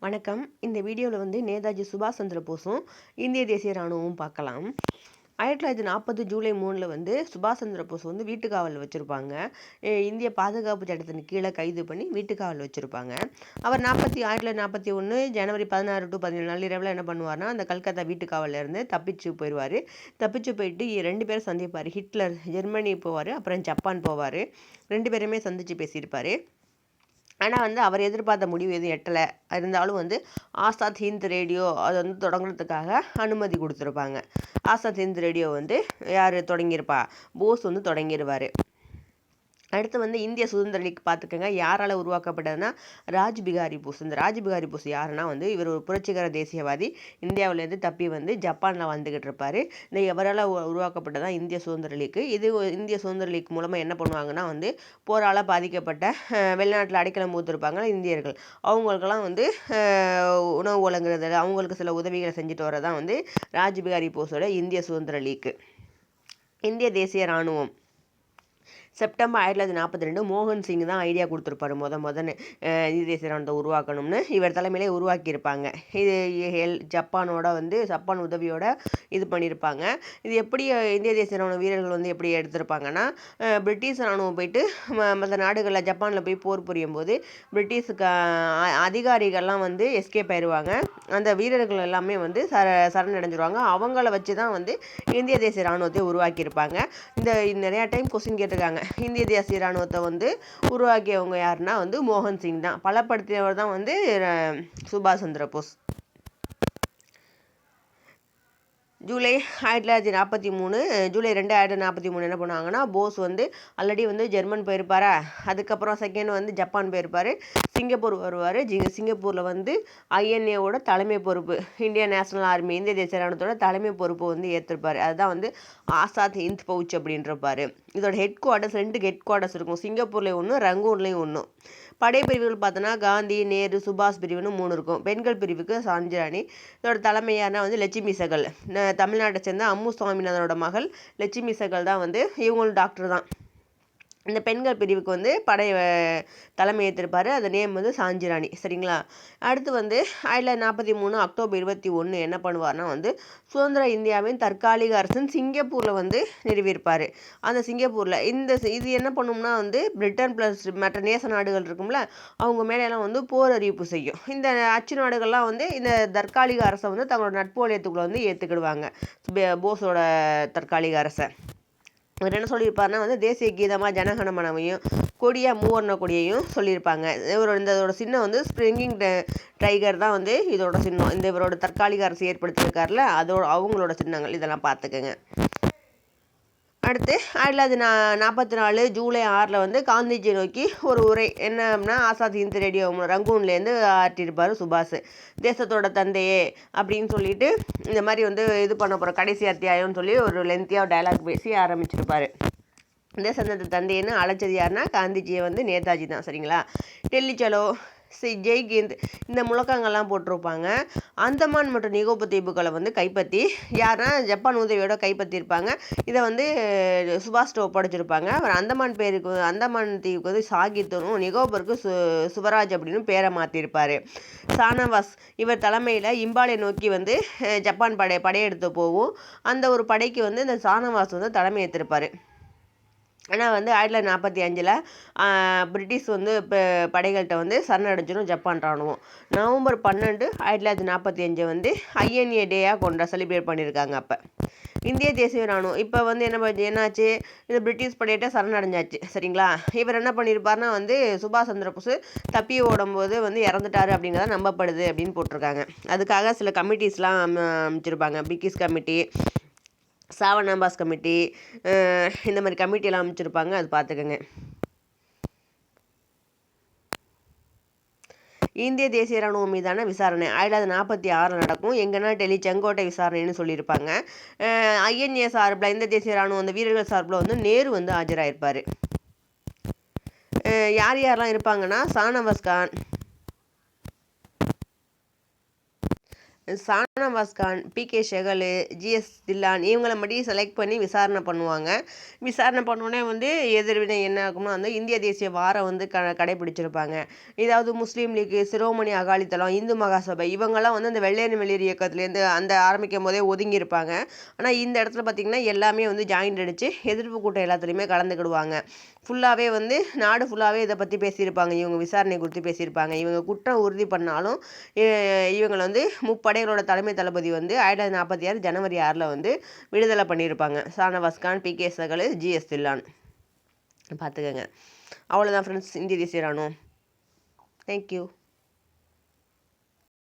வணக்கம். இந்த வீடியோவில் வந்து நேதாஜி சுபாஷ் சந்திர போஸும் இந்திய தேசிய இராணுவமும் பார்க்கலாம். 1940 ஜூலை 3 வந்து சுபாஷ் சந்திர போஸ் வந்து வீட்டுக்காவல் வச்சுருப்பாங்க. இந்திய பாதுகாப்பு சட்டத்தின் கீழே கைது பண்ணி வீட்டுக்காவல் வச்சுருப்பாங்க. அவர் 1941 ஜனவரி 16 to 17 நள்ளிரவில் என்ன பண்ணுவார்னா, அந்த கல்கத்தா வீட்டுக்காவலேருந்து தப்பிச்சு போயிடுவார். தப்பிச்சு போயிட்டு 2 பேரும் சந்திப்பார். ஹிட்லர் ஜெர்மனி போவார், அப்புறம் ஜப்பான் போவார். 2 பேருமே சந்தித்து பேசியிருப்பார். ஆனால் வந்து அவர் எதிர்பார்த்த முடிவு எதுவும் எட்டலை. இருந்தாலும் வந்து ஆசாத் ஹிந்த் ரேடியோ அது வந்து தொடங்குறதுக்காக அனுமதி கொடுத்துருப்பாங்க. ஆசாத் ஹிந்த் ரேடியோ வந்து யார் தொடங்கியிருப்பா? போஸ் வந்து தொடங்கிடுவார். அடுத்து வந்து இந்திய சுதந்திர லீக் பார்த்துக்கோங்க. யாரால் உருவாக்கப்பட்டதுன்னா ராஜ்பிகாரி போஸ். இந்த ராஜ்பிகாரி போஸ் யாருன்னா வந்து இவர் ஒரு புரட்சிகர தேசியவாதி. இந்தியாவிலேருந்து தப்பி வந்து ஜப்பானில் வந்துக்கிட்டு இருப்பார். இந்த எவரால் உருவாக்கப்பட்டதான் இந்திய சுதந்திர லீக். இது இந்திய சுதந்திர லீக் மூலமாக என்ன பண்ணுவாங்கன்னா வந்து போரால் பாதிக்கப்பட்ட வெளிநாட்டில் அடைக்கலம் ஊற்றிருப்பாங்க இந்தியர்கள். அவங்களுக்கெல்லாம் வந்து உணவு வழங்குறது, அவங்களுக்கு சில உதவிகளை செஞ்சுட்டு வரதான் வந்து ராஜ்பிகாரி போஸோட இந்திய சுதந்திர லீக். இந்திய தேசிய இராணுவம் செப்டம்பர் 1942 மோகன் சிங் தான் ஐடியா கொடுத்துருப்பாரு முதன்னு இந்திய தேசிய இராணுவத்தை உருவாக்கணும்னு. இவர் தலைமையிலே உருவாக்கியிருப்பாங்க. இது ஜப்பான் உதவியோட இது பண்ணியிருப்பாங்க. இது எப்படி இந்திய தேசிய இராணுவ வீரர்கள் வந்து எப்படி எடுத்திருப்பாங்கன்னா, பிரிட்டிஷ் இராணுவம் போயிட்டு மற்ற நாடுகளில் ஜப்பானில் போய் போர் புரியும் போது பிரிட்டிஷுக்கு அதிகாரிகள்லாம் வந்து எஸ்கேப் ஆயிடுவாங்க. அந்த வீரர்கள் எல்லாமே வந்து சரணடைஞ்சிருவாங்க. அவங்கள வச்சு தான் வந்து இந்திய தேசிய இராணுவத்தை உருவாக்கியிருப்பாங்க. இந்த நிறையா டைம் கொஸ்டின் கேட்டிருக்காங்க. இந்திய தேசிய இராணுவத்தை வந்து உருவாக்கியவங்க யாருன்னா வந்து மோகன் சிங் தான். பலப்படுத்தியவர் தான் வந்து சுபாஷ் சந்திர போஸ். ஜூலை 1943 ஜூலை 2 1943 என்ன பண்ணுவாங்கன்னா, போஸ் வந்து ஆல்ரெடி வந்து ஜெர்மன் போயிருப்பாரா, அதுக்கப்புறம் செகண்ட் வந்து ஜப்பான் போயிருப்பார், சிங்கப்பூர் வருவார். சிங்கப்பூரில் வந்து ஐஎன்ஏவோட தலைமை பொறுப்பு, இந்தியன் நேஷனல் ஆர்மி இந்திய தேசிய இராணுவத்தோட தலைமை பொறுப்பு வந்து ஏற்றிருப்பார். அதுதான் வந்து ஆசாத் ஹிந்த் பவுச் அப்படின்றப்பார். இதோட ஹெட் குவார்ட்டர்ஸ் 2 ஹெட் குவார்ட்டர்ஸ் இருக்கும். சிங்கப்பூர்லேயும் ஒன்று, ரங்கூன்லேயும் ஒன்று. படைப்பிரிவுகள் பார்த்தோன்னா காந்தி, நேரு, சுபாஷ் பிரிவுன்னு 3 இருக்கும். பெண்கள் பிரிவுக்கு சாஞ்சிராணி. இதோட தலைமையானா வந்து லட்சுமி சகல். தமிழ்நாட்டை சேர்ந்த அம்மு சுவாமிநாதனோட மகள் லட்சுமி சகல் தான் வந்து, இவங்களும் டாக்டர் தான். இந்த பெண்கள் பிரிவுக்கு வந்து தலைமை ஏற்றிருப்பார். அந்த நேம் வந்து சாஞ்சிராணி. சரிங்களா? அடுத்து வந்து 1943 அக்டோபர் 21 என்ன பண்ணுவார்னா வந்து சுதந்திர இந்தியாவின் தற்காலிக அரசன் சிங்கப்பூரில் வந்து நிறுவியிருப்பார். அந்த சிங்கப்பூரில் இது என்ன பண்ணும்னா வந்து பிரிட்டன் ப்ளஸ் மற்ற நேச நாடுகள் இருக்கும்ல, அவங்க மேலெல்லாம் வந்து போர் அறிவிப்பு செய்யும். இந்த அச்சு நாடுகள்லாம் வந்து இந்த தற்காலிக அரசை வந்து தங்களோட நட்பு வலயத்துக்குள்ளே வந்து ஏற்றுக்கிடுவாங்க. போஸோட தற்காலிக அரசை. அவர் என்ன சொல்லியிருப்பாருன்னா வந்து தேசிய கீதமாக ஜனகணமனவையும் கொடியாக மூவர்ண கொடியையும் சொல்லியிருப்பாங்க. இதோட சின்னம் வந்து ஸ்ப்ரிங்கிங் டைகர் தான் வந்து இதோட சின்னம். இந்த இவரோட தற்காலிக அரசு ஏற்படுத்தியிருக்காருல, அவங்களோட சின்னங்கள் இதெல்லாம் பார்த்துக்கோங்க. அடுத்து 1944 ஜூலை 6 வந்து காந்திஜி நோக்கி ஒரு உரை என்ன அப்படின்னா, ஆசாத் ஹிந்த் ரேடியோ ரங்கூன்லேருந்து ஆற்றிருப்பார் சுபாஷ். தேசத்தோட தந்தையே அப்படின்னு சொல்லிட்டு இந்த மாதிரி வந்து இது பண்ண போகிற கடைசி அத்தியாயம்னு சொல்லி ஒரு லென்த்தியாக டைலாக் பேசி ஆரம்பிச்சிருப்பார். தேசத்தோட தந்தைன்னு அழைச்சது யாருன்னா காந்திஜியை வந்து நேதாஜி தான். சரிங்களா? டெல்லி சலோ, ஜெய்ஹிந்த் இந்த முழக்கங்கள்லாம் போட்டிருப்பாங்க. அந்தமான் மற்றும் நிகோபர் தீவுகளை வந்து கைப்பற்றி யாருன்னா ஜப்பான் உதவியோட கைப்பற்றியிருப்பாங்க. இதை வந்து சுபாஷ்ட ஒப்படைச்சிருப்பாங்க. அவர் அந்தமான் தீவுக்கு வந்து சாகித்தனும், நிகோபருக்கு சுவராஜ் அப்படின்னு பேரை மாற்றிருப்பார். சானவாஸ் இவர் தலைமையில் இம்பாலை நோக்கி வந்து ஜப்பான் படையெடுத்து போகும். அந்த ஒரு படைக்கு வந்து இந்த சானவாஸ் வந்து தலைமை ஏற்றிருப்பார். ஆனால் வந்து 1945 பிரிட்டிஷ் வந்து இப்போ படைகள்கிட்ட வந்து சரணடைஞ்சிடும் ஜப்பான் இராணுவம். நவம்பர் 12 1945 வந்து ஐஎன்ஏ டேயாக செலிப்ரேட் பண்ணியிருக்காங்க. அப்போ இந்திய தேசிய இராணுவம் இப்போ வந்து என்னாச்சு, இது பிரிட்டிஷ் படையிட்ட சரணடைஞ்சாச்சு. சரிங்களா? இவர் என்ன பண்ணியிருப்பார்னா வந்து சுபாஷ் சந்திர போஸ் தப்பி ஓடும்போது வந்து இறந்துட்டாரு அப்படிங்கிறத நம்பப்படுது அப்படின்னு போட்டிருக்காங்க. அதுக்காக சில கமிட்டிஸ்லாம் அமைச்சிருப்பாங்க. பிகிஸ் கமிட்டி, சாவனாபாஸ் கமிட்டி, இந்த மாதிரி கமிட்டியெல்லாம் அமைச்சிருப்பாங்க. அது பார்த்துக்கோங்க. இந்திய தேசிய இராணுவம் மீதான விசாரணை 1946 நடக்கும். எங்கன்னா டெல்லி செங்கோட்டை விசாரணைன்னு சொல்லியிருப்பாங்க. ஐஎன்ஏ சார்பில் இந்த தேசிய இராணுவம் அந்த வீரர்கள் சார்பில் வந்து நேரு வந்து ஆஜராயிருப்பார். யாரெல்லாம் இருப்பாங்கன்னா சானவாஸ் கான், ஷானவாஸ் கான், பி.கே. ஷெகலு, ஜி.எஸ். தில்லான் இவங்கள மட்டும் செலக்ட் பண்ணி விசாரணை பண்ணுவாங்க. விசாரணை பண்ணோடனே வந்து எதிர்வினை என்ன ஆகும்னா வந்து இந்திய தேசிய வாரம் வந்து கடைபிடிச்சிருப்பாங்க. இதாவது முஸ்லீம் லீக்கு, சிரோமணி அகாலிதளம், இந்து மகாசபை இவங்கெல்லாம் வந்து அந்த வெள்ளையனே வெளியேறு இயக்கத்துலேருந்து அந்த ஆரம்பிக்கும் போதே ஒதுங்கியிருப்பாங்க. ஆனால் இந்த இடத்துல பார்த்திங்கன்னா எல்லாமே வந்து ஜாயிண்ட் அடித்து எதிர்ப்பு கூட்டம் எல்லாத்துலேயுமே கலந்துக்கிடுவாங்க. ஃபுல்லாகவே வந்து நாடு ஃபுல்லாகவே இதை பற்றி பேசியிருப்பாங்க. இவங்க விசாரணை குறித்து பேசியிருப்பாங்க. இவங்க குற்றம் உறுதி பண்ணாலும் இவங்களை வந்து முப்படைகளோட தலைமை தளபதி வந்து 1946 ஜனவரி 6 வந்து விடுதலை பண்ணியிருப்பாங்க. ஷானவாஸ் கான், பி.கே. ஷெகலு, ஜி.எஸ். தில்லான் பார்த்துக்கோங்க. அவ்வளோதான் ஃப்ரெண்ட்ஸ், இந்திய தேசிய ராணுவம். தேங்க்யூ.